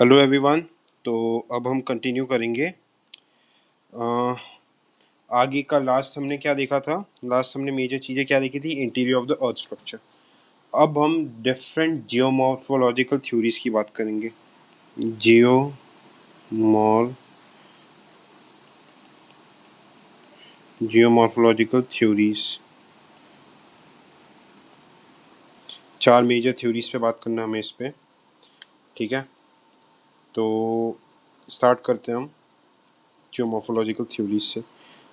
Hello everyone. तो अब हम कंटिन्यू करेंगे। अ, आगे का लास्ट हमने क्या देखा था? लास्ट हमने मेजर चीज़ें क्या देखी थी? Interior of the earth structure. अब हम डिफरेंट जियोमॉर्फोलॉजिकल थ्योरीज की बात करेंगे। जियोमॉर जियोमॉर्फोलॉजिकल थ्योरीज, चार मेजर थ्योरीज पे बात करना है हमें इस पे। ठीक है, तो स्टार्ट करते हैं हम जियोमॉर्फोलॉजिकल थ्योरीज से।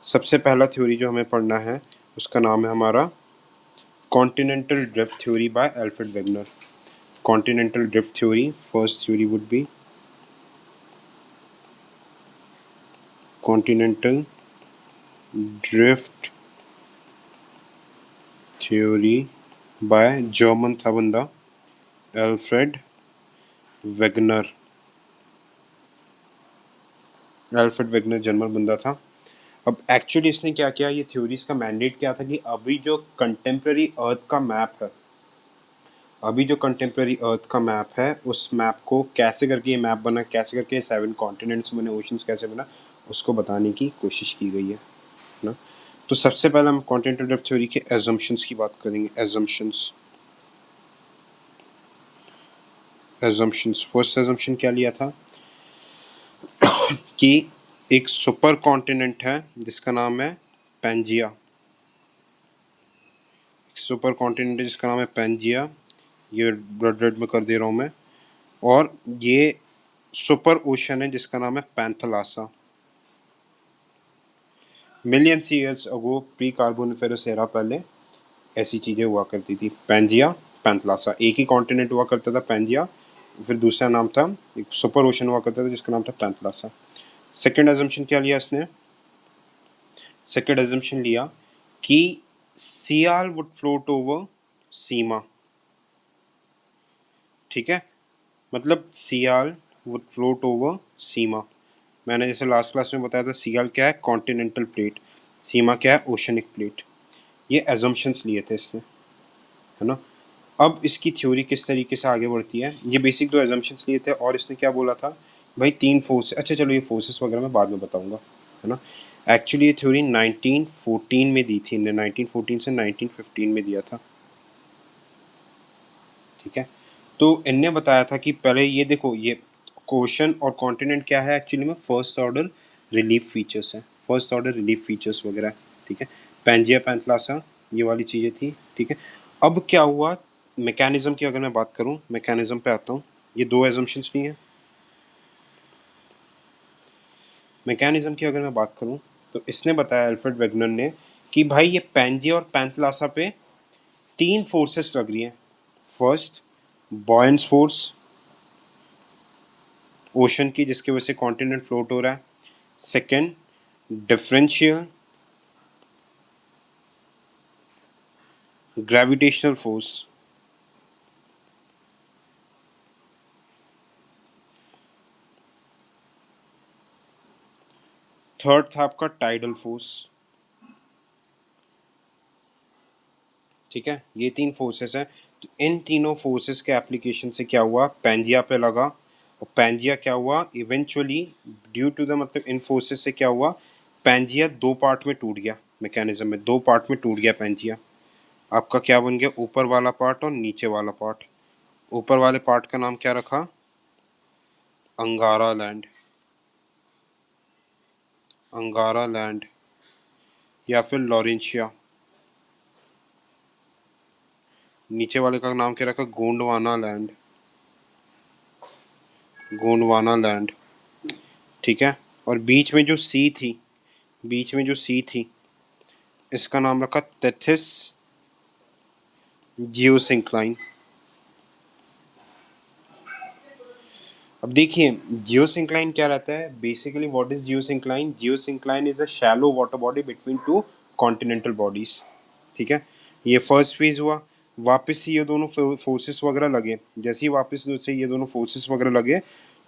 सबसे पहला थ्योरी जो हमें पढ़ना है उसका नाम है हमारा continental drift theory by Alfred Wegener. Continental drift theory, first theory would be continental drift theory by German था बंदा Alfred Wegener. Alfred Wegener German बंदा था। अब एक्चुअली इसने क्या किया, ये थ्योरीज का मैंडेट क्या था कि अभी जो कंटेम्प्रेरी अर्थ का मैप है, अभी जो कंटेम्प्रेरी अर्थ का मैप है उस मैप को कैसे करके ये मैप बना, कैसे करके 7 कॉन्टिनेंट्स बने, ओशंस कैसे बना, उसको बताने की कोशिश की गई है ना। तो सबसे पहले हम कॉन्टिनेंटल ड्रिफ्ट थ्योरी के एजम्पशंस की बात करेंगे। एजम्पशंस फर्स्ट एजम्पशन क्या लिया था कि एक सुपर कॉन्टिनेंट है जिसका नाम है पैंजिया। सुपर कॉन्टिनेंट जिसका नाम है पैंजिया, ये ब्लड रेड में कर दे रहा हूँ मैं। और ये सुपर ओशन है जिसका नाम है Panthalassa. Millions years ago pre Carboniferous era पहले ऐसी चीज़ें हुआ करती थी। पैंजिया, पैंथलासा, एक ही कॉन्टिनेंट हुआ करता था पैंजिया, फिर दूसरा नाम था, एक सुपर ओशन हुआ करता था जिसका नाम था पैंथलासा। सेकेंड एजम्पशन क्या लिया इसने? सेकेंड एजम्पशन लिया कि सियाल वुड फ्लोट ओवर सीमा। ठीक है, मतलब सियाल वुड फ्लोट ओवर सीमा। मैंने जैसे लास्ट क्लास में बताया था, सियाल क्या है? Continental plate. सीमा क्या है? Oceanic plate. ये एजम्पशंस लिए थे इसने, है ना। अब इसकी थ्योरी किस तरीके से आगे बढ़ती है, ये बेसिक दो एजम्पशंस लिए थे और इसने क्या बोला था भाई, तीन फोर्स। अच्छा चलो, ये फोर्सेस वगैरह मैं बाद में बताऊंगा, है ना। एक्चुअली ये थ्योरी 1914 में दी थी इन्हें, 1914 से 1915 में दिया था। ठीक है, तो इनने बताया था कि पहले ये देखो, ये ओशन और कॉन्टिनेंट क्या है एक्चुअली में? फर्स्ट ऑर्डर रिलीफ फीचर्स है, फर्स्ट ऑर्डर रिलीफ फीचर्स वगैरह। ठीक है, पैंजिया पैंथलासा ये वाली चीज़ें थी। ठीक है, अब क्या हुआ मैकेनिज्म की अगर मैं बात करूं, मैकेनिज्म पे आता हूं। ये दो एजम्पशंस नहीं है। मैकेनिज्म की अगर मैं बात करूं तो इसने बताया, अल्फ्रेड वेगनर ने, कि भाई ये पैंजिया और पैंथलासा पे तीन फोर्सेस लग रही हैं। फर्स्ट, बॉयंस फोर्स ओशन की, जिसकी वजह से कॉन्टिनेंट फ्लोट हो रहा है। Second, differential gravitational force. Third था आपका टाइडल फोर्स। ठीक है, ये तीन फोर्सेस हैं। तो इन तीनों फोर्सेस के एप्लीकेशन से क्या हुआ, पैंजिया पे लगा। और पैंजिया क्या हुआ इवेंचुअली, ड्यू टू द मतलब इन फोर्सेस से क्या हुआ, पैंजिया दो पार्ट में टूट गया। मैकेनिज्म में दो पार्ट में टूट गया पैंजिया। आपका क्या बन गया? ऊपर वाला पार्ट और नीचे वाला पार्ट। ऊपर वाले पार्ट का नाम क्या रखा? अंगारा लैंड। अंगारा लैंड या फिर लॉरेंशिया। नीचे वाले का नाम क्या रखा? गोंडवाना लैंड। गोंडवाना लैंड। ठीक है, और बीच में जो सी थी, बीच में जो सी थी, इसका नाम रखा तेथिस जियोसिंक्लाइन। अब देखिए जियोसिंक्लाइन क्या रहता है basically, what is geosyncline? Geosyncline is a shallow water body between two continental bodies. ठीक है, ये फर्स्ट फेज हुआ। वापस से ये दोनों फोर्सेस वगैरह लगे, जैसे ही वापस से ये दोनों फोर्सेस वगैरह लगे,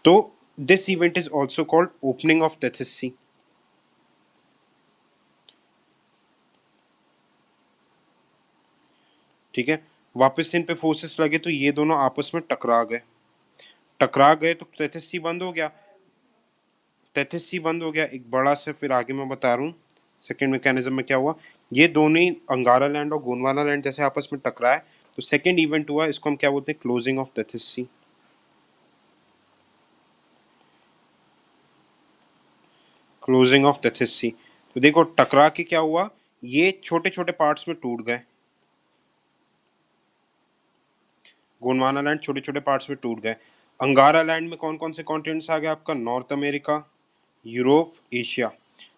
तो this event is also called opening of Tethys sea. ठीक है, वापस से इन पे फोर्सेस लगे तो ये दोनों आपस में टकरा गए। टकरा गए तो तैथिस सी बंद हो गया, तैथिस सी बंद हो गया एक बड़ा से। फिर आगे मैं बता रहा हूँ सेकेंड मैकेनिज्म में क्या हुआ। ये दोनों ही अंगारा लैंड और गोंडवाना लैंड जैसे आपस में टकराए तो सेकेंड इवेंट हुआ, इसको हम क्या बोलते हैं, closing of Tethys sea. Closing of Tethys sea. तो देखो टकरा के क्या हुआ, ये छोटे छोटे पार्ट्स में टूट गए, गोंडवाना लैंड छोटे छोटे पार्ट्स में टूट गए। अंगारा लैंड में कौन कौन से कॉन्टिनेंट्स आ गए आपका, north America, Europe, Asia.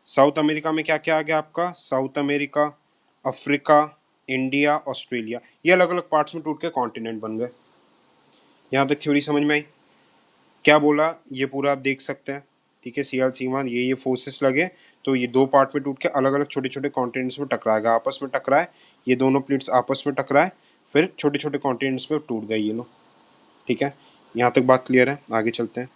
South America में क्या क्या आ गया आपका, south America, Africa, India, Australia. ये अलग अलग पार्ट्स में टूट के कॉन्टिनेंट बन गए। यहाँ तक थ्योरी समझ में आई। क्या बोला ये पूरा आप देख सकते हैं, ठीक है। सीएल सीमान ये फोर्सेस लगे तो ये दो पार्ट में टूट के अलग अलग छोटे छोटे कॉन्टिनेंट्स में टकराएगा, आपस में टकराए, ये दोनों प्लेट्स आपस में टकराए, फिर छोटे छोटे कॉन्टिनेंट्स में टूट गए ये लोग, ठीक है। यहाँ तक बात क्लियर है, आगे चलते हैं।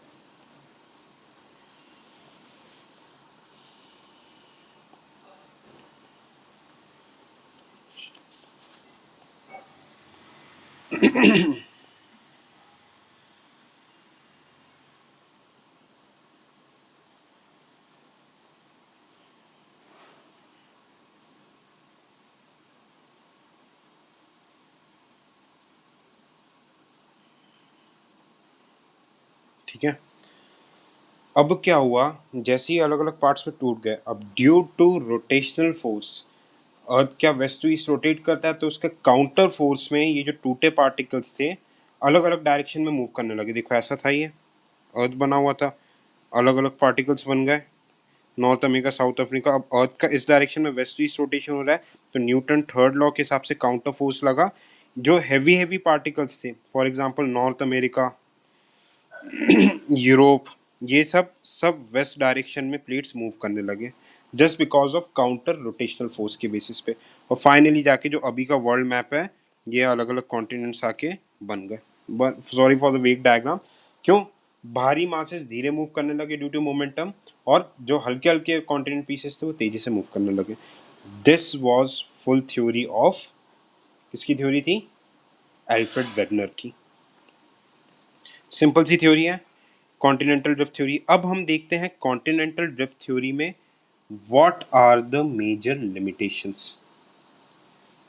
ठीक है, अब क्या हुआ, जैसे ही अलग अलग पार्ट्स में टूट गए, अब ड्यू टू रोटेशनल फोर्स, अर्थ क्या वेस्ट टू ईस्ट रोटेट करता है, तो उसके काउंटर फोर्स में ये जो टूटे पार्टिकल्स थे अलग अलग डायरेक्शन में मूव करने लगे। देखो ऐसा था, ये अर्थ बना हुआ था, अलग अलग पार्टिकल्स बन गए, नॉर्थ अमेरिका, साउथ अफ्रीका। अब अर्थ का इस डायरेक्शन में वेस्ट टू ईस्ट रोटेशन हो रहा है, तो न्यूटन थर्ड लॉ के हिसाब से काउंटर फोर्स लगा। जो हैवी हैवी पार्टिकल्स थे, for example north America, Europe, ये सब सब वेस्ट डायरेक्शन में प्लेट्स मूव करने लगे just because of counter rotational force के बेसिस पे। और फाइनली जाके जो अभी का वर्ल्ड मैप है, ये अलग अलग कॉन्टिनेंट्स आके बन गए। Sorry for the weak diagram. क्यों, भारी मासेस धीरे मूव करने लगे ड्यू टू मोमेंटम, और जो हल्के हल्के कॉन्टिनेंट पीसेस थे वो तेजी से मूव करने लगे। This was full theory of, किसकी थ्योरी थी, एल्फ्रेड वेगनर की। सिंपल सी थ्योरी है कॉन्टिनेंटल ड्रिफ्ट थ्योरी। अब हम देखते हैं कॉन्टिनेंटल ड्रिफ्ट थ्योरी में what are the major limitations.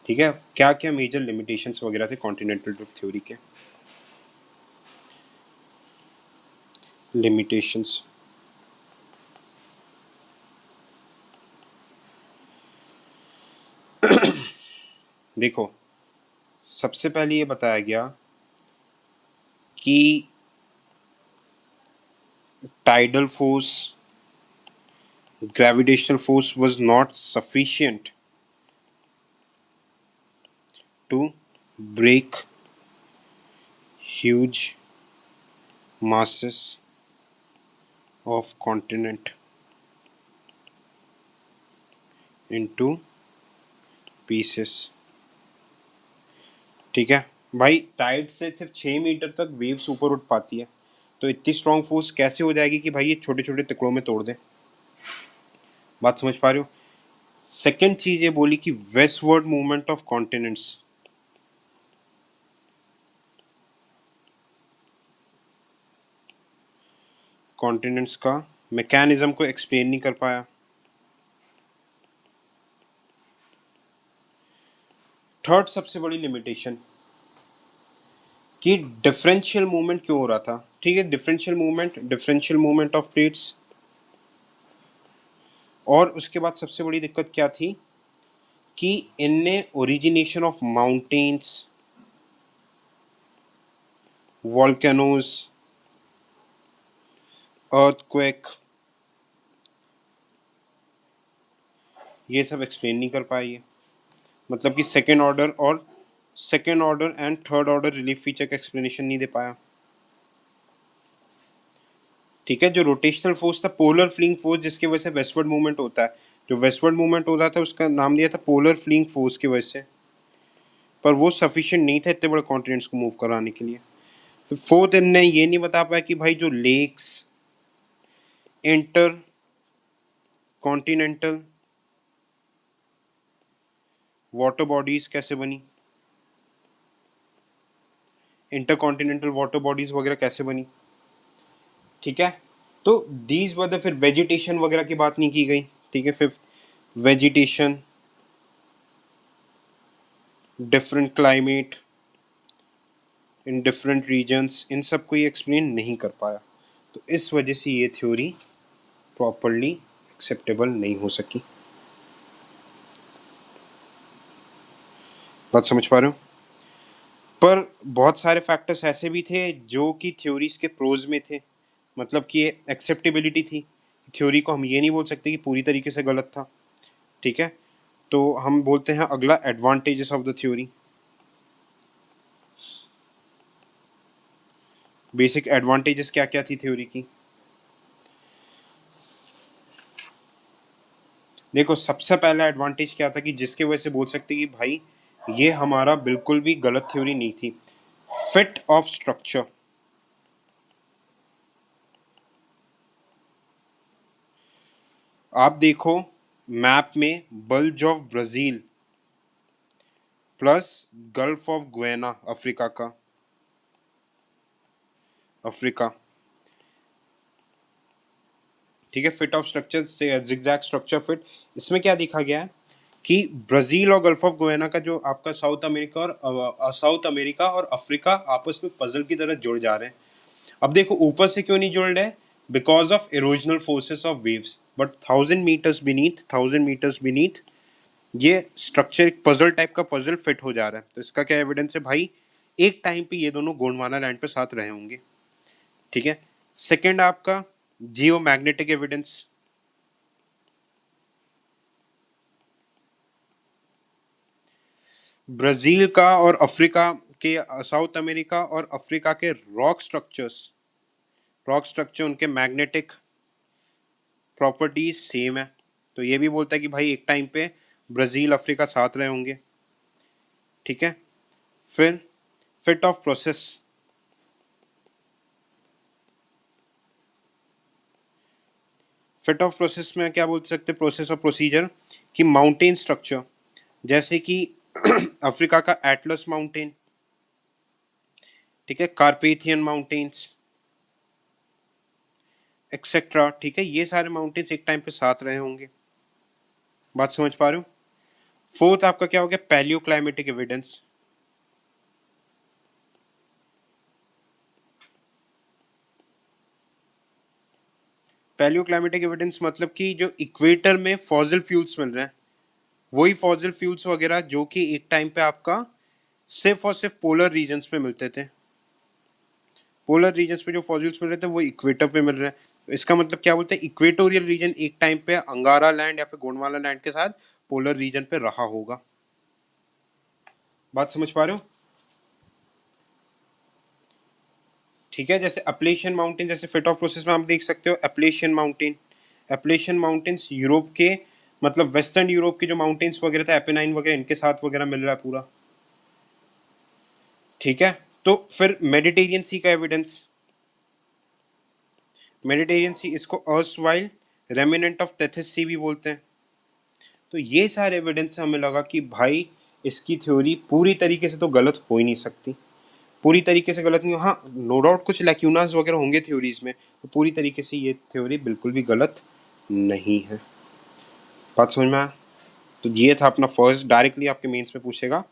ठीक है, क्या क्या मेजर लिमिटेशंस वगैरह थे कॉन्टिनेंटल ड्रिफ्ट थ्योरी के। लिमिटेशंस, देखो सबसे पहले ये बताया गया कि tidal force, gravitational force was not sufficient to break huge masses of continent into pieces। ठीक है भाई, टाइड से सिर्फ 6 मीटर तक वेव्स ऊपर उठ पाती है, तो इतनी स्ट्रॉन्ग फोर्स कैसे हो जाएगी कि भाई ये छोटे छोटे टुकड़ों में तोड़ दे। बात समझ पा रहे हो। सेकेंड चीज ये बोली कि westward movement of continents, continents का मैकेनिज्म को एक्सप्लेन नहीं कर पाया। थर्ड सबसे बड़ी लिमिटेशन कि डिफरेंशियल मूवमेंट क्यों हो रहा था। ठीक है, डिफरेंशियल मूवमेंट ऑफ प्लेट्स। और उसके बाद सबसे बड़ी दिक्कत क्या थी कि इनने origination of mountains, volcanoes, earthquake, ये सब एक्सप्लेन नहीं कर पाए ये। मतलब कि second order and third order relief feature का एक्सप्लेनेशन नहीं दे पाया। ठीक है, जो रोटेशनल फोर्स था, पोलर फ्लिंग फोर्स, जिसकी वजह से वेस्टवर्ड मूवमेंट होता है, जो वेस्टवर्ड मूवमेंट होता था उसका नाम दिया था पोलर फ्लिंग फोर्स की वजह से, पर वो सफिशिएंट नहीं था इतने बड़े कॉन्टिनेंट्स को मूव कराने के लिए। फिर फोर्थ इनने ये नहीं बता पाया कि भाई जो lakes, inter continental water bodies कैसे बनी, इंटर कॉन्टिनेंटल वाटर बॉडीज वगैरह कैसे बनी। ठीक है। तो दीज वर द, फिर वेजिटेशन वगैरह की बात नहीं की गई, ठीक है। Fifth, vegetation, different climate in different regions, इन सबको ये एक्सप्लेन नहीं कर पाया। तो इस वजह से ये थ्योरी प्रॉपरली एक्सेप्टेबल नहीं हो सकी। बात समझ पा रहे हो? पर बहुत सारे फैक्टर्स ऐसे भी थे जो कि थ्योरीज के प्रोज में थे, मतलब कि ये एक्सेप्टेबिलिटी थी। थ्योरी को हम ये नहीं बोल सकते कि पूरी तरीके से गलत था, ठीक है। तो हम बोलते हैं अगला, advantages of the theory. Basic advantages क्या क्या थी थ्योरी की? देखो, सबसे पहला एडवांटेज क्या था कि जिसके वजह से बोल सकते कि भाई ये हमारा बिल्कुल भी गलत थ्योरी नहीं थी, फिट ऑफ स्ट्रक्चर। आप देखो मैप में, bulge of Brazil plus gulf of Guyana, Africa का, अफ्रीका, ठीक है। फिट ऑफ स्ट्रक्चर से जिगजैग स्ट्रक्चर फिट, इसमें क्या देखा गया है कि ब्राजील और गल्फ ऑफ गुयाना का जो आपका साउथ अमेरिका और अफ्रीका आपस में पजल की तरह जुड़ जा रहे हैं। अब देखो ऊपर से क्यों नहीं जुड़ रहे? Because of erosional forces of waves, but 1000 meters beneath ये स्ट्रक्चर एक पजल टाइप का पजल फिट हो जा रहा है। तो इसका क्या एविडेंस है भाई? एक टाइम पे ये दोनों गोंडवाना लैंड पे साथ रहे होंगे, ठीक है। सेकेंड आपका जियो मैग्नेटिक एविडेंस। ब्राजील का और अफ्रीका के, साउथ अमेरिका और अफ्रीका के रॉक स्ट्रक्चर उनके मैग्नेटिक प्रॉपर्टीज सेम है। तो ये भी बोलता है कि भाई एक टाइम पे ब्राजील अफ्रीका साथ रहे होंगे, ठीक है। फिर fit of process, fit of process में क्या बोल सकते हैं? प्रोसेस ऑफ प्रोसीजर कि माउंटेन स्ट्रक्चर, जैसे कि अफ्रीका का एटलस माउंटेन, ठीक है, कार्पेथियन माउंटेन्स एक्सेट्रा, ठीक है। ये सारे माउंटेन्स एक टाइम पे साथ रहे होंगे। बात समझ पा रहे हो? फोर्थ आपका क्या हो गया? Paleo climatic evidence. Paleo climatic evidence मतलब कि जो इक्वेटर में फॉसिल फ्यूल्स मिल रहे हैं, वही फॉसिल फ्यूल्स वगैरह जो कि एक टाइम पे आपका सिर्फ और सिर्फ पोलर रीजन्स पे मिलते थे। पोलर रीजन्स पे जो फॉसिल्स मिल रहे थे वो इक्वेटर पे मिल रहे हैं। तो इसका मतलब क्या बोलते हैं? इक्वेटोरियल रीजन एक टाइम पे अंगारा लैंड या फिर गोंडवाना लैंड के साथ पोलर रीजन पे रहा होगा। बात समझ पा रहे हो? ठीक है। जैसे अपलेशियन माउंटेन, जैसे फिट ऑफ प्रोसेस में आप देख सकते हो Appalachian mountain, Appalachian mountains Europe के, मतलब वेस्टर्न यूरोप के जो माउंटेन्स वगैरह थे, एपेनाइन वगैरह, इनके साथ वगैरह मिल रहा है पूरा, ठीक है। तो फिर मेडिटेरियन सी का एविडेंस, मेडिटेरियन सी, इसको अर्सवाइल रेमिनेंट ऑफ टेथिस सी भी बोलते हैं। तो ये सारे एविडेंस से हमें लगा कि भाई इसकी थ्योरी पूरी तरीके से तो गलत हो ही नहीं सकती, पूरी तरीके से गलत नहीं हो, हाँ नो डाउट कुछ लैक्यूनास वगैरह होंगे थ्योरीज में, तो पूरी तरीके से ये थ्योरी बिल्कुल भी गलत नहीं है। बात समझ में आया? तो ये था अपना फर्स्ट, डायरेक्टली आपके मेंस में पूछेगा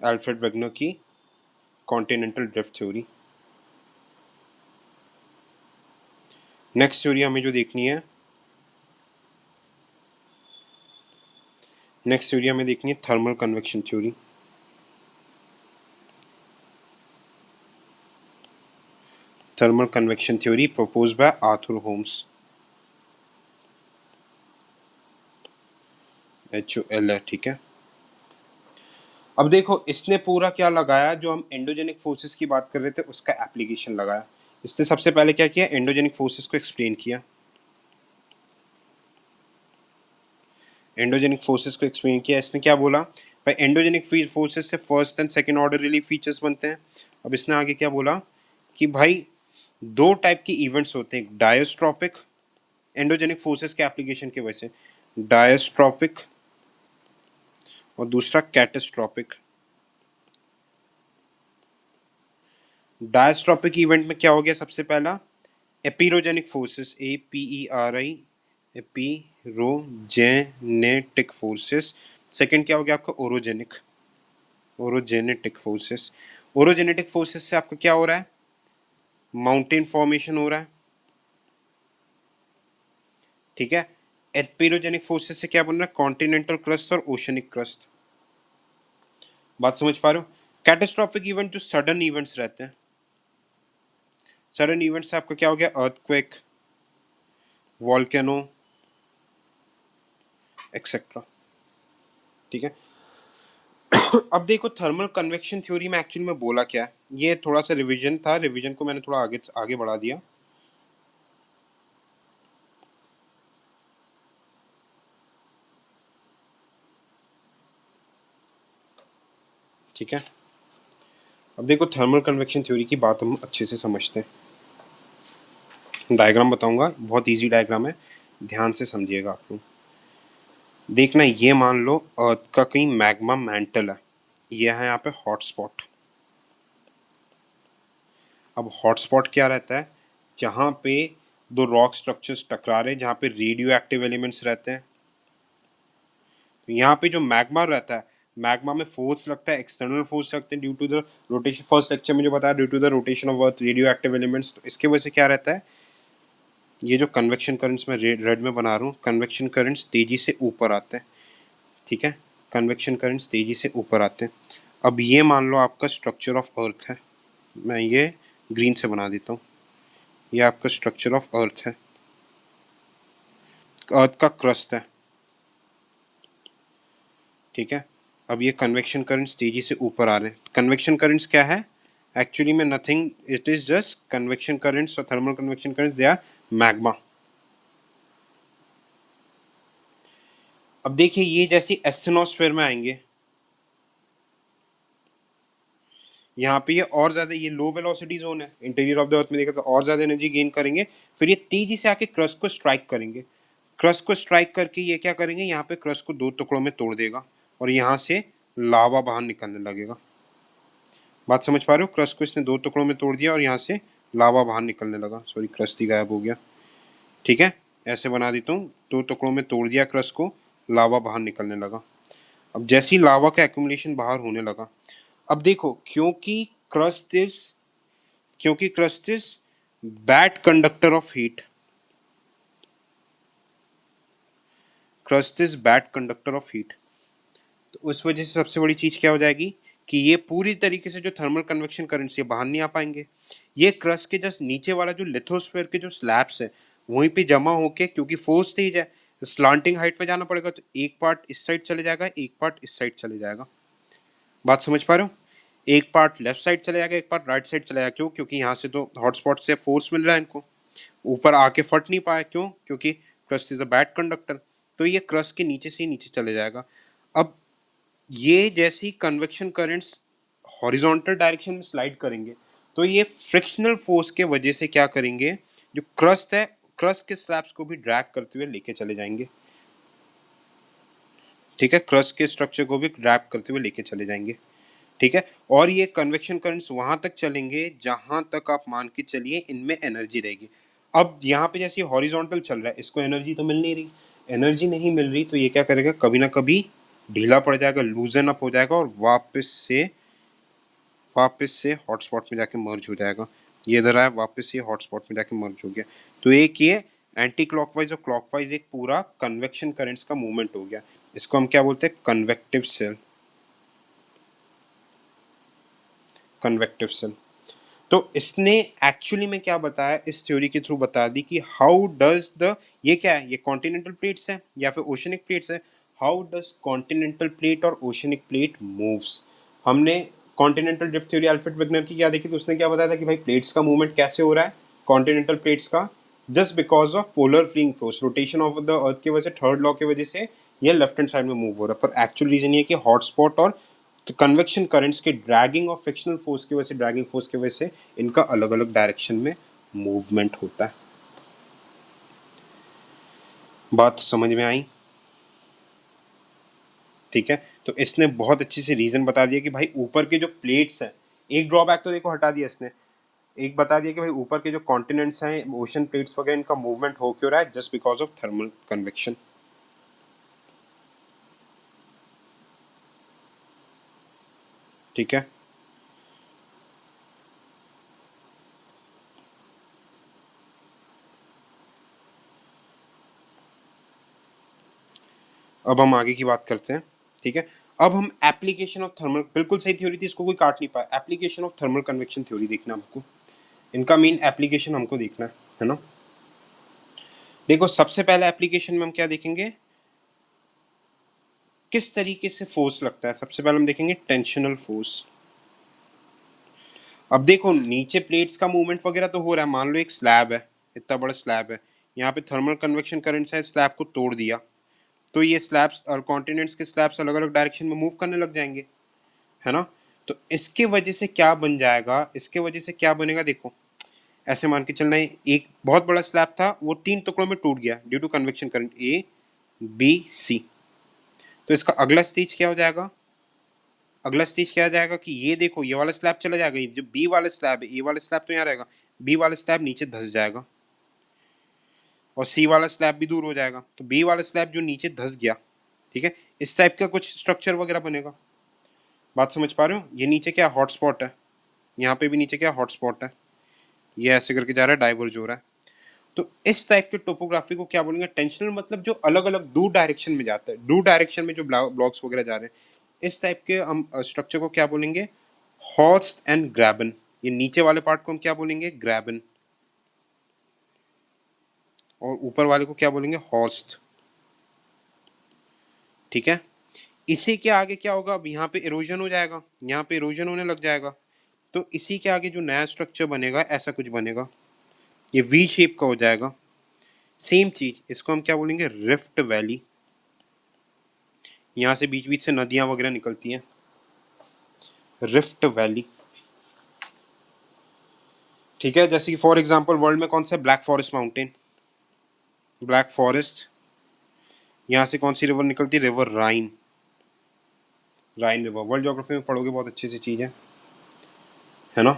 अल्फ्रेड वेगनर की continental drift theory. Next theory हमें जो देखनी है, नेक्स्ट थ्योरी हमें देखनी है thermal convection theory. Thermal convection theory propose by Arthur Holmes, HOL है, ठीक है। अब देखो इसने पूरा क्या लगाया, जो हम एंडोजेनिक फोर्सेस की बात कर रहे थे उसका एप्लीकेशन लगाया। इसने सबसे पहले क्या किया? एंडोजेनिक फोर्सेस को एक्सप्लेन किया, एंडोजेनिक फोर्सेस को एक्सप्लेन किया। इसने क्या बोला भाई? एंडोजेनिक फोर्सेस से first and second order relief features बनते हैं। अब इसने आगे क्या बोला कि भाई दो टाइप की इवेंट्स होते हैं, डायस्ट्रॉपिक, एंडोजेनिक फोर्सेस के एप्लीकेशन की वजह से डायस्ट्रॉपिक, और दूसरा कैटेस्ट्रॉपिक। डायस्ट्रॉपिक इवेंट में क्या हो गया सबसे पहला, epeirogenic forces, APERI, epeirogenetic forces. Second क्या हो गया आपका, orogenic, orogenetic forces. Orogenetic forces से आपका क्या हो रहा है, माउंटेन फॉर्मेशन हो रहा है, ठीक है। एपिरोजेनिक फोर्सेस से क्या बन रहा है, कॉन्टिनेंटल क्रस्ट और ओशनिक क्रस्ट। बात समझ पा रहे हो। कैटास्ट्रॉफिक इवेंट जो सडन इवेंट्स रहते हैं, सडन इवेंट्स से आपका क्या हो गया, अर्थक्वेक, वॉल्केनो, एक्सेट्रा, ठीक है। अब देखो थर्मल कन्वेक्शन थ्योरी में एक्चुअली में बोला क्या है, ये थोड़ा सा रिवीजन था, रिवीजन को मैंने थोड़ा आगे आगे बढ़ा दिया। ठीक है, अब देखो थर्मल कन्वेक्शन थ्योरी की बात हम अच्छे से समझते हैं। डायग्राम बताऊंगा, बहुत इजी डायग्राम है, ध्यान से समझिएगा आप लोग। देखना, ये मान लो अर्थ का कहीं मैग्मा मैंटल है, ये है यहाँ पे हॉटस्पॉट। अब हॉटस्पॉट क्या रहता है, जहाँ पे दो रॉक स्ट्रक्चर्स टकरा रहे हैं, जहाँ पे रेडियो एक्टिव एलिमेंट्स रहते हैं। तो यहाँ पे जो मैग्मा रहता है, मैग्मा में फोर्स लगता है, एक्सटर्नल फोर्स लगते हैं due to the rotation. First lecture में जो बताया, due to the rotation of earth, radioactive elements. तो इसके वजह से क्या रहता है, ये जो कन्वेक्शन करंट्स में रेड में बना रहा हूँ, कन्वेक्शन करंट्स तेजी से ऊपर आते हैं, ठीक है। कन्वेक्शन करंट्स तेजी से ऊपर आते हैं। अब ये मान लो आपका स्ट्रक्चर ऑफ अर्थ है, मैं ये ग्रीन से बना देता हूँ, ये आपका स्ट्रक्चर ऑफ अर्थ है, अर्थ का क्रस्ट है, ठीक है। अब ये कन्वेक्शन करंट्स तेजी से ऊपर आ रहे हैं। कन्वेक्शन करंट्स क्या है, एक्चुअली में nothing, it is just convection currents और thermal convection currents, they are magma. अब देखिए ये जैसे एस्थेनोस्फेयर में आएंगे, यहाँ पे ये और ज्यादा, ये लो वेलोसिटी जोन है इंटीरियर ऑफ द अर्थ में, देखा तो और ज्यादा एनर्जी गेन करेंगे, फिर ये तेजी से आके क्रस्ट को स्ट्राइक करेंगे। क्रस्ट को स्ट्राइक करके ये क्या करेंगे, यहाँ पे क्रस्ट को दो टुकड़ों में तोड़ देगा और यहाँ से लावा बाहर निकलने लगेगा। बात समझ पा रहे हो, क्रस्ट को इसने दो टुकड़ों में तोड़ दिया और यहाँ से लावा बाहर निकलने लगा, सॉरी क्रस्ट ही गायब हो गया, ठीक है। ऐसे बना देता हूँ, दो टुकड़ों में तोड़ दिया क्रस्ट को, लावा बाहर निकलने लगा। अब जैसे ही लावा का एक्यूमुलेशन बाहर होने लगा, अब देखो क्योंकि crust is bad conductor of heat, crust is bad conductor of heat, तो उस वजह से सबसे बड़ी चीज क्या हो जाएगी कि ये पूरी तरीके से जो थर्मल कन्वेक्शन करंट ये बाहर नहीं आ पाएंगे। ये क्रस्ट के जस्ट नीचे वाला जो लिथोस्फीयर के जो स्लैब्स है, वहीं पे जमा होके, क्योंकि फोर्स तेज है, स्लांटिंग हाइट पे जाना पड़ेगा, तो एक पार्ट इस साइड चले जाएगा, एक पार्ट इस साइड चले जाएगा। बात समझ पा रहे हो, एक पार्ट लेफ्ट साइड चले जाएगा, एक पार्ट राइट साइड चले जाएगा। क्यों, क्योंकि यहाँ से तो हॉटस्पॉट से फोर्स मिल रहा है इनको, ऊपर आके फट नहीं पाया, क्यों, क्योंकि crust is a bad conductor, तो ये क्रस्ट के नीचे से ही नीचे चले जाएगा। अब ये जैसे ही कन्वेक्शन करंट्स हॉरिजॉन्टल डायरेक्शन में स्लाइड करेंगे, तो ये फ्रिक्शनल फोर्स के वजह से क्या करेंगे, जो क्रस्ट है, क्रस्ट के स्लैब्स को भी ड्रैग करते हुए लेके चले जाएंगे, ठीक है। क्रस्ट के स्ट्रक्चर को भी ड्रैग करते हुए लेके चले जाएंगे, ठीक है। और ये कन्वेक्शन करंट्स वहां तक चलेंगे जहां तक आप मान के चलिए इनमें एनर्जी रहेगी। अब यहाँ पे जैसे हॉरिजॉन्टल चल रहा है, इसको एनर्जी तो मिल नहीं रही, एनर्जी नहीं मिल रही, तो ये क्या करेगा, कभी ना कभी ढीला पड़ जाएगा, लूजन अप हो जाएगा और वापस से हॉटस्पॉट में जाके मर्ज हो जाएगा। ये इधर आया, वापस से हॉटस्पॉट में जाके मर्ज हो गया। तो एक ये एंटी क्लॉकवाइज और क्लॉकवाइज एक पूरा कन्वेक्शन करंट्स का मूवमेंट हो गया। इसको हम क्या बोलते हैं, कन्वेक्टिव सेल, कन्वेक्टिव सेल। तो इसने एक्चुअली में क्या बताया, इस थ्योरी के थ्रू बता दी कि हाउ डज द, ये क्या है, ये कॉन्टिनेंटल प्लेट्स है या फिर ओशनिक प्लेट्स है, हाउ डज कॉन्टिनेंटल प्लेट और ओशनिक प्लेट मूव्स। हमने continental drift theory Alfred Wegener की क्या देखी, तो उसने क्या बताया था कि भाई प्लेट्स का मूवमेंट कैसे हो रहा है, कॉन्टिनेंटल प्लेट्स का, just because of polar freeing force, rotation of the earth की वजह से, थर्ड लॉ की वजह से ये लेफ्ट हैंड साइड में मूव हो रहा है। पर एक्चुअल रीजन ये कि हॉटस्पॉट और तो कन्वेक्शन करंट्स के ड्रैगिंग और फ्रिक्शनल फोर्स की वजह से, ड्रैगिंग फोर्स की वजह से इनका अलग अलग डायरेक्शन में मूवमेंट होता है। बात समझ में आई, ठीक है। तो इसने बहुत अच्छे से रीजन बता दिया कि भाई ऊपर के जो प्लेट्स हैं, एक ड्रॉबैक तो देखो हटा दिया इसने, एक बता दिया कि भाई ऊपर के जो कॉन्टिनेंट्स हैं, ओशन प्लेट्स वगैरह, इनका मूवमेंट हो क्यों रहा है, just because of thermal convection. ठीक है, अब हम आगे की बात करते हैं। ठीक है, अब हम एप्लीकेशन ऑफ थर्मल, बिल्कुल सही थ्योरी थी, इसको कोई काट नहीं पाया। Application of thermal convection theory देखना हमको, इनका मेन एप्लीकेशन हमको देखना है ना। देखो सबसे पहले एप्लीकेशन में हम क्या देखेंगे, किस तरीके से फोर्स लगता है। सबसे पहले हम देखेंगे टेंशनल फोर्स। अब देखो नीचे प्लेट्स का मूवमेंट वगैरह तो हो रहा है, मान लो एक स्लैब है, इतना बड़ा स्लैब है, यहाँ पे थर्मल कन्वेक्शन करंट से स्लैब को तोड़ दिया, तो ये स्लैब्स और कॉन्टिनेंट्स के स्लैब्स अलग अलग डायरेक्शन में मूव करने लग जाएंगे, है ना। तो इसके वजह से क्या बन जाएगा, इसके वजह से क्या बनेगा, देखो ऐसे मान के चलना है, एक बहुत बड़ा स्लैब था, वो 3 टुकड़ों में टूट गया due to convection current A B C. तो इसका अगला स्टेज क्या हो जाएगा, अगला स्टेज क्या आ जाएगा कि ये देखो ये वाला स्लैब चला जाएगा, जो बी वाला स्लैब है, ए वाला स्लैब तो यहाँ रहेगा, बी वाला स्लैब नीचे धस जाएगा और सी वाला स्लैब भी दूर हो जाएगा। तो बी वाला स्लैब जो नीचे धस गया, ठीक है, इस टाइप का कुछ स्ट्रक्चर वगैरह बनेगा। बात समझ पा रहे हो, ये नीचे क्या हॉटस्पॉट है, यहाँ पे भी नीचे क्या हॉटस्पॉट है, ये ऐसे करके जा रहा है, डाइवर्ज हो रहा है। तो इस टाइप के टोपोग्राफी को क्या बोलेंगे, टेंशनल, मतलब जो अलग अलग दूर डायरेक्शन में जाता है, दूर डायरेक्शन में जो ब्लॉक्स वगैरह जा रहे हैं, इस टाइप के हम स्ट्रक्चर को क्या बोलेंगे, हॉर्स्ट एंड ग्रैबन। ये नीचे वाले पार्ट को हम क्या बोलेंगे, ग्रैबन, और ऊपर वाले को क्या बोलेंगे, हॉर्स्ट। ठीक है, इसी के आगे क्या होगा, अब यहाँ पे इरोजन हो जाएगा, यहाँ पे इरोजन होने लग जाएगा, तो इसी के आगे जो नया स्ट्रक्चर बनेगा ऐसा कुछ बनेगा, ये वी शेप का हो जाएगा। सेम चीज, इसको हम क्या बोलेंगे, रिफ्ट वैली। यहाँ से बीच बीच से नदियां वगैरह निकलती हैं, रिफ्ट वैली। ठीक है, जैसे कि फॉर एग्जांपल वर्ल्ड में कौन सा, black forest mountain, black forest. यहाँ से कौन सी रिवर निकलती है, रिवर राइन, राइन रिवर। वर्ल्ड ज्योग्राफी में पढ़ोगे, बहुत अच्छी सी चीज है ना।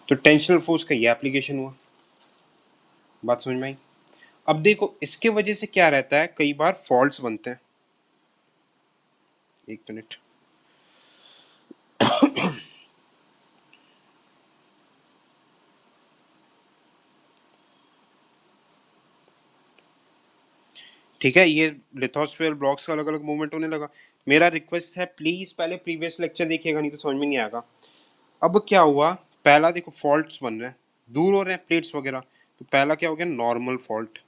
तो टेंशनल फोर्स का ये एप्लीकेशन हुआ, बात समझ में आई। अब देखो इसके वजह से क्या रहता है, कई बार फॉल्ट्स बनते हैं। एक मिनट, ठीक है, ये लिथोस्फीयर ब्लॉक्स का अलग अलग मूवमेंट होने लगा। मेरा रिक्वेस्ट है प्लीज पहले प्रीवियस लेक्चर देखिएगा, नहीं तो समझ में नहीं आएगा। अब क्या हुआ, पहला देखो फॉल्ट्स बन रहे हैं, दूर हो रहे हैं प्लेट्स वगैरह, तो पहला क्या हो गया, नॉर्मल फॉल्ट।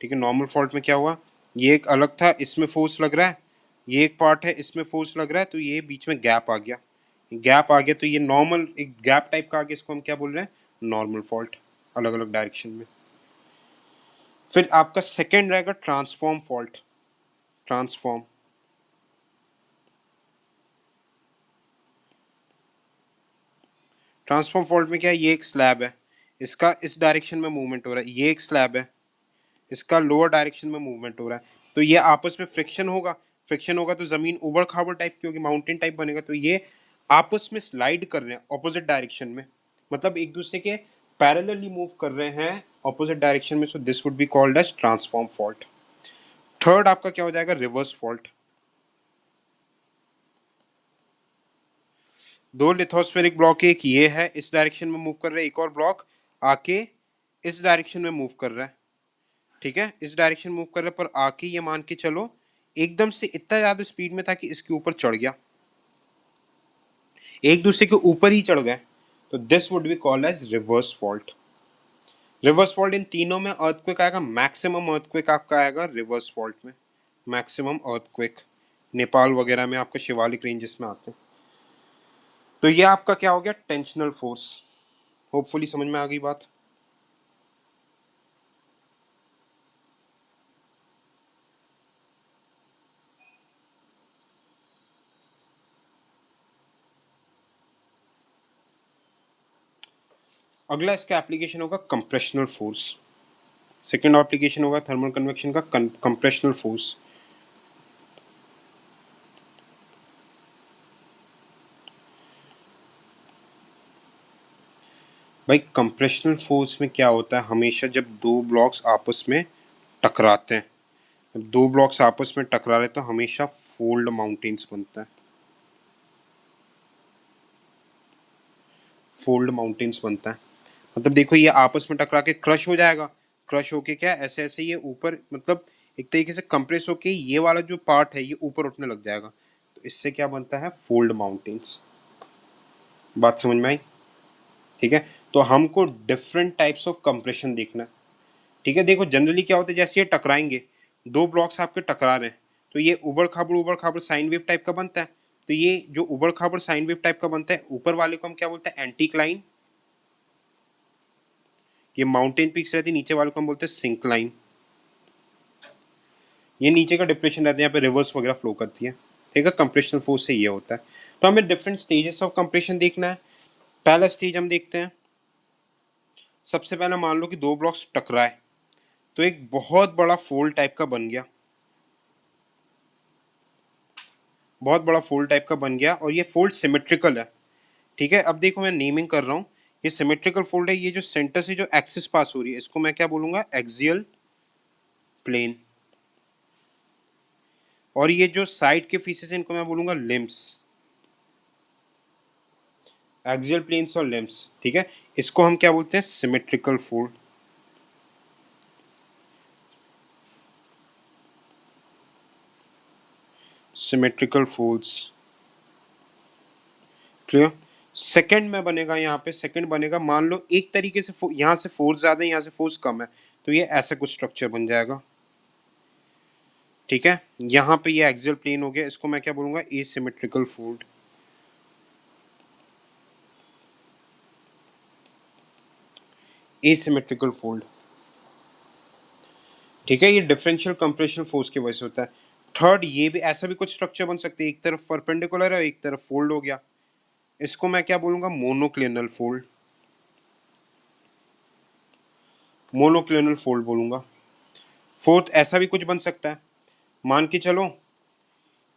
ठीक है, नॉर्मल फॉल्ट में क्या हुआ, ये एक अलग था, इसमें फोर्स लग रहा है, ये एक पार्ट है, इसमें फोर्स लग रहा है, तो ये बीच में गैप आ गया, गैप आ गया, तो ये नॉर्मल एक गैप टाइप का आ गया, इसको हम क्या बोल रहे हैं, नॉर्मल फॉल्ट, अलग अलग डायरेक्शन में। फिर आपका सेकेंड रहेगा transform fault, transform. Transform fault में क्या है, ये एक स्लैब है, इसका इस डायरेक्शन में मूवमेंट हो रहा है, ये एक स्लैब है, इसका लोअर डायरेक्शन में मूवमेंट हो रहा है, तो ये आपस में फ्रिक्शन होगा, फ्रिक्शन होगा तो जमीन उबड़ खाबड़ टाइप की होगी, माउंटेन टाइप बनेगा, तो ये आपस में स्लाइड कर रहे हैं ऑपोजिट डायरेक्शन में, मतलब एक दूसरे के पैरेलली मूव कर रहे हैं ऑपोजिट डायरेक्शन में, so this would be called as transform fault. Third आपका क्या हो जाएगा, रिवर्स फॉल्ट। दो लिथोस्फेरिक ब्लॉक, एक ये है इस डायरेक्शन में मूव कर रहा है, एक और ब्लॉक आके इस डायरेक्शन में मूव कर रहा है। ठीक है, इस डायरेक्शन मूव कर रहा है, पर आके ये मान के चलो एकदम से इतना ज्यादा स्पीड में था कि इसके ऊपर चढ़ गया, एक दूसरे के ऊपर ही चढ़ गए, तो this would be called as reverse fault. Reverse fault इन तीनों में अर्थक्वेक आएगा, मैक्सिमम अर्थक्वेक आपका आएगा रिवर्स फॉल्ट में, मैक्सिमम अर्थक्वेक नेपाल वगैरह में आपका शिवालिक रेंजेस में आते हैं। तो ये आपका क्या हो गया, टेंशनल फोर्स। होपफुली समझ में आ गई बात। अगला इसका एप्लीकेशन होगा कंप्रेशनल फोर्स। सेकेंड एप्लीकेशन होगा थर्मल कन्वेक्शन का कंप्रेशनल फोर्स। भाई कंप्रेशनल फोर्स में क्या होता है, हमेशा जब दो ब्लॉक्स आपस में टकराते हैं, जब दो ब्लॉक्स आपस में टकरा रहे तो हमेशा फोल्ड माउंटेन्स बनता है, फोल्ड माउंटेन्स बनता है। मतलब देखो ये आपस में टकरा के क्रश हो जाएगा, क्रश होके क्या ऐसे ऐसे ये ऊपर, मतलब एक तरीके से कंप्रेस होके ये वाला जो पार्ट है ये ऊपर उठने लग जाएगा, तो इससे क्या बनता है, फोल्ड माउंटेन्स। बात समझ में आई? ठीक है, तो हमको डिफरेंट टाइप्स ऑफ कंप्रेशन देखना है। ठीक है, देखो जनरली क्या होता है, जैसे ये टकराएंगे, दो ब्लॉक्स आपके टकरा रहे हैं, तो ये उबड़ खाबड़ साइन वेव टाइप का बनता है। तो ये जो उबड़ खाबड़ साइन वेव टाइप का बनता है, ऊपर वाले को हम क्या बोलते हैं, एंटीक्लाइन। ये माउंटेन पीक्स रहती है, नीचे वाले को हम बोलते हैं सिंक्लाइन। ये नीचे का डिप्रेशन रहता है, यहाँ पे रिवर्स वगैरह फ्लो करती है। ठीक है, कंप्रेशनल फोर्स से ये होता है। तो हमें डिफरेंट स्टेजेस ऑफ कंप्रेशन देखना है। पहला स्टेज हम देखते हैं, सबसे पहले मान लो कि दो ब्लॉक्स टकराए, तो एक बहुत बड़ा फोल्ड टाइप का बन गया, बहुत बड़ा फोल्ड टाइप का बन गया, और ये फोल्ड सिमेट्रिकल है। ठीक है, अब देखो मैं नेमिंग कर रहा हूँ, ये सिमेट्रिकल फोल्ड है, ये जो सेंटर से जो एक्सिस पास हो रही है इसको मैं क्या बोलूंगा, एक्सियल प्लेन। और ये जो साइड के फीसेस हैं इनको मैं बोलूंगा लिम्स, एक्सियल प्लेन्स और लिम्स। ठीक है, इसको हम क्या बोलते हैं, symmetrical fold, symmetrical folds. Clear? Second में बनेगा, यहाँ पे सेकंड बनेगा, मान लो एक तरीके से यहाँ से फोर्स ज्यादा है, यहाँ से फोर्स कम है, तो ये ऐसा कुछ स्ट्रक्चर बन जाएगा। ठीक है, यहाँ पे ये एक्सियल प्लेन हो गया, इसको मैं क्या बोलूंगा, एसिमेट्रिकल फोल्ड। Asymmetrical fold. ठीक है, ये डिफरेंशियल कंप्रेशन फोर्स की वजह से होता है। थर्ड, ये भी ऐसा भी कुछ स्ट्रक्चर बन सकते हैं, एक तरफ परपेंडिकुलर है एक तरफ फोल्ड हो गया, इसको मैं क्या बोलूंगा, मोनोक्लिनल फोल्ड, मोनोक्लिनल फोल्ड बोलूंगा। फोर्थ, ऐसा भी कुछ बन सकता है, मान के चलो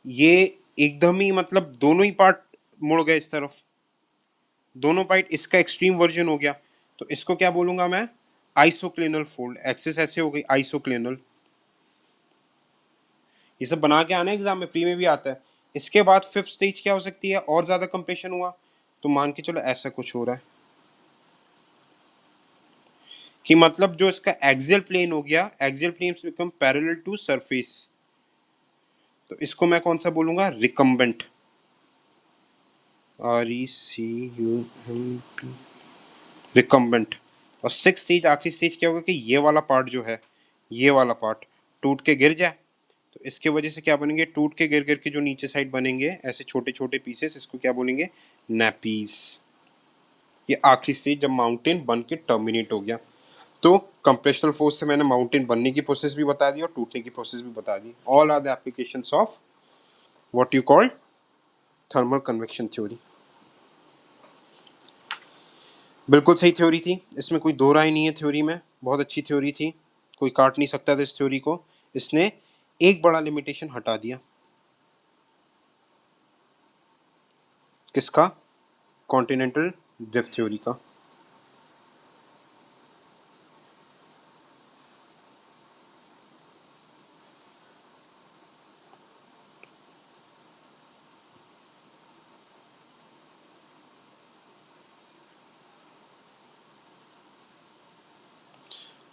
ये एकदम ही मतलब दोनों ही पार्ट मुड़ गए इस तरफ, दोनों पार्ट, इसका एक्सट्रीम वर्जन हो गया, तो इसको क्या बोलूंगा मैं, आइसोक्लिनल फोल्ड। एक्सिस ऐसे हो गई, आइसोक्लिनल। ये सब बना के आना एग्जाम में, प्री में भी आता है। इसके बाद फिफ्थ स्टेज क्या हो सकती है, और ज्यादा कंप्रेशन हुआ, तो मान के चलो ऐसा कुछ हो रहा है कि मतलब जो इसका एक्सियल प्लेन हो गया, axial plane become parallel to surface, तो इसको मैं कौन सा बोलूंगा, रिकम्बेंट, RECUMP, रिकम्बेंट। और सिक्स स्टेज, आखिरी स्टेज क्या होगा कि ये वाला पार्ट जो है, ये वाला पार्ट टूट के गिर जाए, तो इसके वजह से क्या बनेंगे, टूट के गिर गिर के जो नीचे साइड बनेंगे ऐसे छोटे छोटे पीसेस, इसको क्या बोलेंगे, नैपीस। ये आखिरी स्टेज जब माउंटेन बन के टर्मिनेट हो गया। तो कंप्रेशनल फोर्स से मैंने माउंटेन बनने की प्रोसेस भी बता दी और टूटने की प्रोसेस भी बता दी। All are the applications of what you call thermal convection theory. बिल्कुल सही थ्योरी थी, इसमें कोई दो राय नहीं है, थ्योरी में बहुत अच्छी थ्योरी थी, कोई काट नहीं सकता था इस थ्योरी को। इसने एक बड़ा लिमिटेशन हटा दिया, किसका, कॉन्टिनेंटल ड्रिफ्ट थ्योरी का।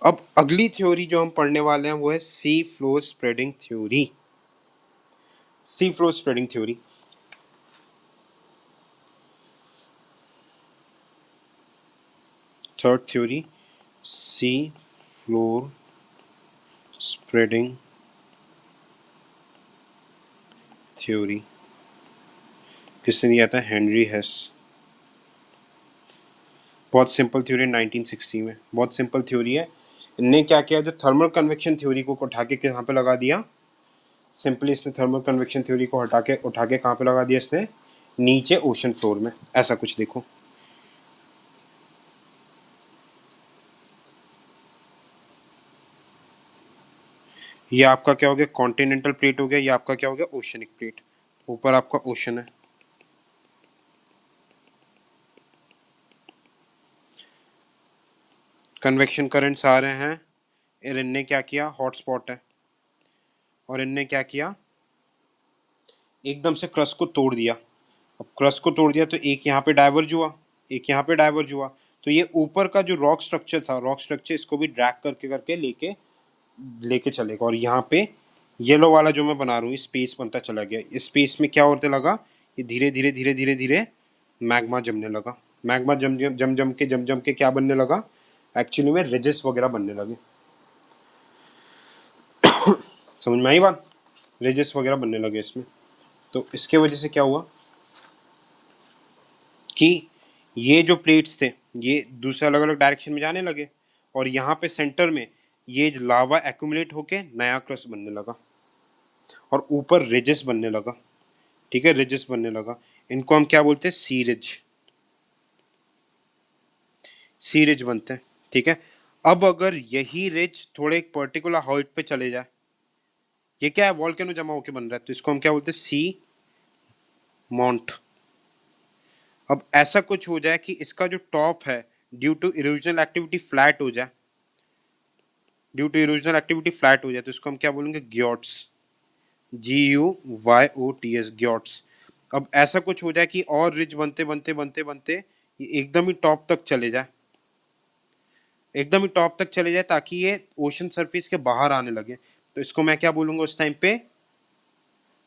अब अगली थ्योरी जो हम पढ़ने वाले हैं वो है sea floor spreading theory, sea floor spreading theory. Third theory, sea floor spreading theory, किसने दिया था, हेनरी हेस। बहुत सिंपल थ्योरी, 1960 में, बहुत सिंपल थ्योरी है। इनने क्या किया, जो थर्मल कन्वेक्शन थ्योरी को उठा के कहाँ पे लगा दिया, सिंपली इसने थर्मल कन्वेक्शन थ्योरी को उठा के कहाँ पे लगा दिया इसने, नीचे ओशन फ्लोर में, ऐसा कुछ देखो। ये आपका क्या हो गया, कॉन्टिनेंटल प्लेट हो गया, ये आपका क्या हो गया, ओशनिक प्लेट। ऊपर आपका ओशन है, कन्वेक्शन करंट्स आ रहे हैं, और इनने क्या किया, हॉटस्पॉट है, और इनने क्या किया, एकदम से क्रस्ट को तोड़ दिया। अब क्रस्ट को तोड़ दिया तो एक यहाँ पे डाइवर्ज हुआ, एक यहाँ पे डाइवर्ज हुआ, तो ये ऊपर का जो रॉक स्ट्रक्चर था, रॉक स्ट्रक्चर इसको भी ड्रैग करके करके लेके लेके चलेगा। और यहाँ पे येलो वाला जो मैं बना रहा हूँ स्पेस बनता चला गया। इस स्पेस में क्या होने लगा, ये धीरे धीरे धीरे धीरे धीरे मैग्मा जमने लगा। मैग्मा जम के क्या बनने लगा, एक्चुअली में रिजेस वगैरह बनने लगे। समझ में आई बात, रिजेस वगैरह बनने लगे इसमें। तो इसके वजह से क्या हुआ कि ये जो प्लेट्स थे ये दूसरे अलग अलग डायरेक्शन में जाने लगे, और यहाँ पे सेंटर में ये लावा एक्यूमुलेट होके नया क्रस्ट बनने लगा, और ऊपर रिजेस बनने लगा। ठीक है, रिजेस बनने लगा। इनको हम क्या बोलते हैं, सी रिज, सी रिज बनते हैं। ठीक है, अब अगर यही रिज थोड़े एक पर्टिकुलर हाइट पे चले जाए, ये क्या है, वॉल्केनो जमा होके बन रहा है, तो इसको हम क्या बोलते हैं, सी माउंट। अब ऐसा कुछ हो जाए कि इसका जो टॉप है due to erosional activity flat हो जाए, due to erosional activity flat हो जाए, तो इसको हम क्या बोलेंगे, ग्योट्स, GUYOTS, ग्योट्स। अब ऐसा कुछ हो जाए कि और रिज बनते बनते बनते बनते ये एकदम ही टॉप तक चले जाए, एकदम ही टॉप तक चले जाए, ताकि ये ओशन सरफेस के बाहर आने लगे, तो इसको मैं क्या बोलूंगा उस टाइम पे,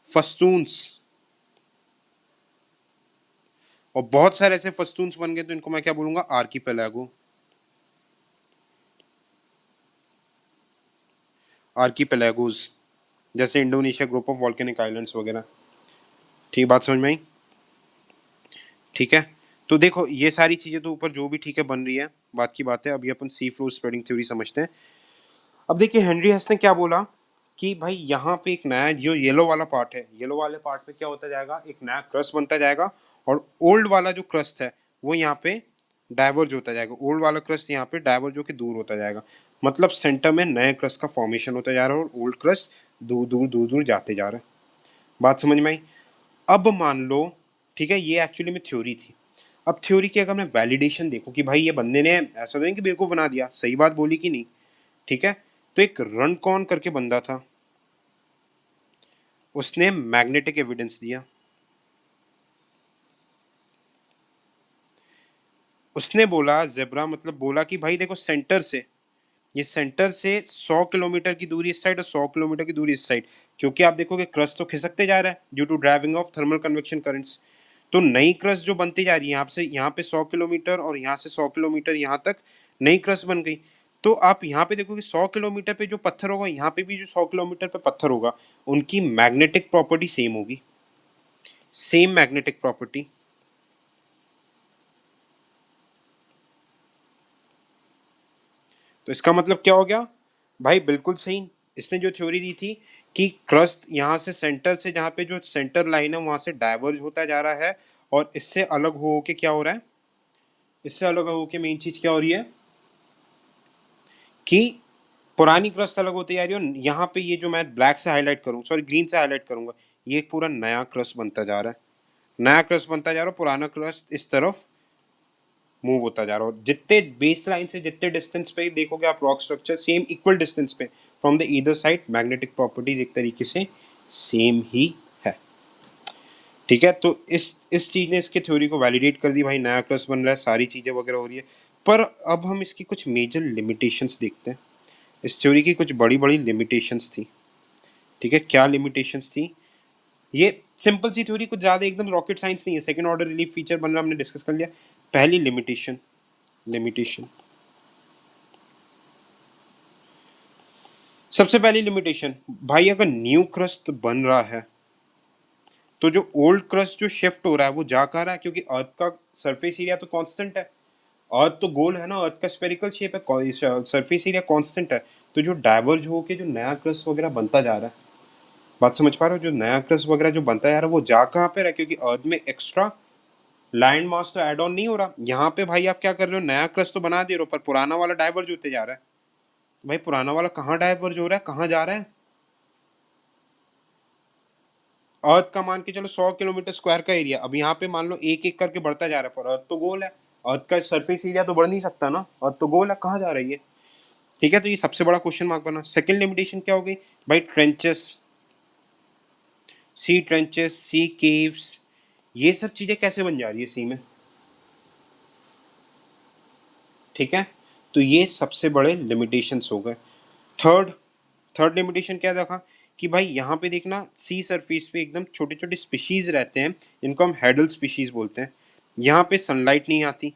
फस्तून्स। और बहुत सारे ऐसे फस्तून्स बन गए तो इनको मैं क्या बोलूंगा, आर्कीपेलागो, आर्कीपेलागोज, जैसे Indonesia group of volcanic islands वगैरह। ठीक, बात समझ में आई। ठीक है, तो देखो ये सारी चीजें तो ऊपर जो भी ठीक है बन रही है, बात की बात है। अभी अपन सी फ्लोर स्प्रेडिंग थ्योरी समझते हैं। अब देखिए हेनरी हेस ने क्या बोला कि भाई यहाँ पे एक नया जो येलो वाला पार्ट है, येलो वाले पार्ट पे क्या होता जाएगा, एक नया क्रस्ट बनता जाएगा, और ओल्ड वाला जो क्रस्ट है वो यहाँ पे डाइवर्ज होता जाएगा, ओल्ड वाला क्रस्ट यहाँ पे डाइवर्ज होकर दूर होता जाएगा। मतलब सेंटर में नए क्रस्ट का फॉर्मेशन होता जा रहा है, और ओल्ड क्रस्ट दूर दूर दूर दूर जाते जा रहे हैं। बात समझ में आई। अब मान लो, ठीक है, ये एक्चुअली में थ्योरी थी। अब थ्योरी की अगर मैं वैलिडेशन देखूं कि भाई ये बंदे ने ऐसा नहीं कि बेवकूफ बना दिया, सही बात बोली कि नहीं। ठीक है, तो एक रनकॉन करके बंदा था, उसने मैग्नेटिक एविडेंस दिया। उसने बोला जेब्रा, मतलब बोला कि भाई देखो सेंटर से, ये सेंटर से 100 किलोमीटर की दूरी इस साइड और 100 किलोमीटर की दूरी इस साइड, क्योंकि आप देखोगे क्रस्ट तो खिसकते जा रहा है due to driving of thermal convection currents. तो नई क्रस्ट जो बनती जा रही है, यहाँ पे 100 किलोमीटर और यहाँ से 100 किलोमीटर यहाँ तक नई क्रस्ट बन गई। तो आप यहाँ पे देखोगे 100 किलोमीटर पे जो पत्थर होगा, यहाँ पे भी जो 100 किलोमीटर पे पत्थर होगा, उनकी मैग्नेटिक प्रॉपर्टी सेम होगी, सेम मैग्नेटिक प्रॉपर्टी। तो इसका मतलब क्या हो गया भाई, बिल्कुल सही। इसने जो थ्योरी दी थी कि क्रस्ट यहाँ से सेंटर से, जहाँ पे जो सेंटर लाइन है वहां से डाइवर्ज होता जा रहा है, और इससे अलग हो के क्या हो रहा है, इससे अलग हो के मेन चीज क्या हो रही है कि पुरानी क्रस्ट अलग होती जा रही है, और यहाँ पे ये जो मैं ब्लैक से हाईलाइट करूँ, सॉरी ग्रीन से हाईलाइट करूंगा, ये एक पूरा नया क्रस्ट बनता जा रहा है, नया क्रस्ट बनता जा रहा है, पुराना क्रस्ट इस तरफ मूव होता जा रहा है। और जितने बेस लाइन से जितने डिस्टेंस पे देखोगे आप rock structure, same equal distance पे from the either side, magnetic properties एक तरीके से सेम ही है। ठीक है, तो इस चीज ने इसकी थ्योरी को वैलिडेट कर दी, भाई नया क्रस्ट बन रहा है, सारी चीजें वगैरह हो रही है। पर अब हम इसकी कुछ मेजर लिमिटेशंस देखते हैं। इस थ्योरी की कुछ बड़ी बड़ी लिमिटेशंस थी। ठीक है, क्या लिमिटेशंस थी, ये सिंपल सी थ्योरी, कुछ ज्यादा एकदम रॉकेट साइंस नहीं है, सेकंड ऑर्डर रिलीफ फीचर बन रहा, हमने डिस्कस कर लिया। पहली लिमिटेशन, लिमिटेशन, सबसे पहली लिमिटेशन, भाई अगर न्यू क्रस्ट बन रहा है तो जो ओल्ड क्रस्ट जो शिफ्ट हो रहा है वो जा कहाँ रहा है, क्योंकि अर्थ का सरफेस एरिया तो कांस्टेंट है, अर्थ तो गोल है ना, अर्थ का स्फेरिकल शेप है, सरफेस एरिया कांस्टेंट है। तो जो डाइवर्ज होके जो नया क्रस्ट वगैरह बनता जा रहा है, बात समझ पा रहे हो, जो नया क्रस्ट वगैरह जो बनता जा रहा है वो जा कहाँ पे रहा है, क्योंकि अर्थ में एक्स्ट्रा लैंड मास तो एड ऑन नहीं हो रहा। यहाँ पे भाई आप क्या कर रहे हो, नया क्रस्ट तो बना दे रहे हो, पर पुराना वाला डाइवर्ज होते जा रहा है। भाई पुराना वाला कहाँ डाइवर्ज हो रहा है, कहाँ जा रहा है, अर्थ का मान के चलो 100 किलोमीटर स्क्वायर का एरिया, अब यहाँ पे मान लो एक एक करके बढ़ता जा रहा है, पर अर्थ तो गोल है, अर्थ का सरफेस एरिया तो बढ़ नहीं सकता ना, अर्थ तो गोल है, कहाँ जा रही है। ठीक है, तो ये सबसे बड़ा क्वेश्चन मार्क बना। सेकंड लिमिटेशन क्या हो गई भाई, ट्रेंचेस, सी ट्रेंचेस, सी केव्स, ये सब चीजें कैसे बन जा रही है सी में। ठीक है, तो ये सबसे बड़े लिमिटेशंस हो गए। थर्ड थर्ड लिमिटेशन क्या देखा कि भाई यहाँ पे देखना, सी सरफेस पे एकदम छोटे छोटे स्पीशीज रहते हैं, इनको हम हेडल स्पीशीज बोलते हैं। यहाँ पे सनलाइट नहीं आती,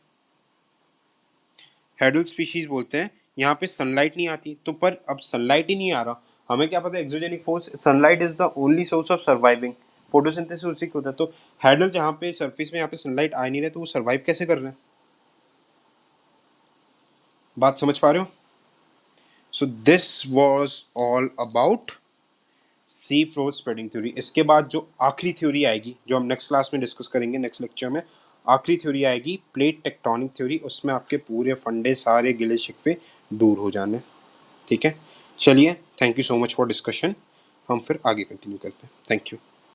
हेडल स्पीशीज बोलते हैं, यहाँ पे सनलाइट नहीं आती। तो पर अब सनलाइट ही नहीं आ रहा, हमें क्या पता है exogenic force, sunlight is the only source of surviving, photosynthesis उसी को होता है। तो हेडल जहाँ पे सरफेस में यहाँ पे सनलाइट आ नहीं रहा, तो वो सर्वाइव कैसे कर रहे हैं। बात समझ पा रहे हो। So this was all about C floor spreading theory. इसके बाद जो आखिरी थ्योरी आएगी, जो हम नेक्स्ट क्लास में डिस्कस करेंगे, नेक्स्ट लेक्चर में आखिरी थ्योरी आएगी प्लेट टेक्टोनिक थ्योरी। उसमें आपके पूरे फंडे सारे गिले शिकवे दूर हो जाने। ठीक है, चलिए, thank you so much for discussion. हम फिर आगे कंटिन्यू करते हैं। Thank you.